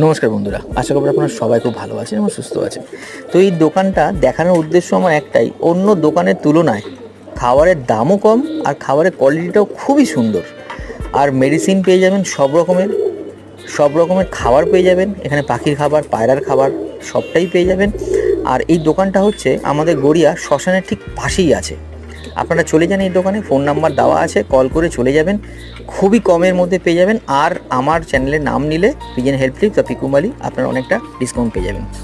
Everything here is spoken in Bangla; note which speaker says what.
Speaker 1: নমস্কার বন্ধুরা, আশা করি আপনারা সবাই খুব ভালো আছেন এবং সুস্থ আছেন। তো এই দোকানটা দেখানোর উদ্দেশ্য আমার একটাই, অন্য দোকানের তুলনায় খাবারের দামও কম আর খাবারের কোয়ালিটিটাও খুবই সুন্দর। আর মেডিসিন পেয়ে যাবেন সব রকমের খাবার পেয়ে যাবেন এখানে, পাখির খাবার, পায়রার খাবার সবটাই পেয়ে যাবেন। আর এই দোকানটা হচ্ছে আমাদের গড়িয়া শ্মশানের ঠিক পাশেই আছে। আপনারা চলে যান এই দোকানে, ফোন নাম্বার দেওয়া আছে, কল করে চলে যাবেন, খুবই কমের মধ্যে পেয়ে যাবেন। আর আমার চ্যানেলের নাম নিলে পিজেন হেল্প টিপস বা পিকুমালি আপনারা অনেকটা ডিসকাউন্ট পেয়ে যাবেন।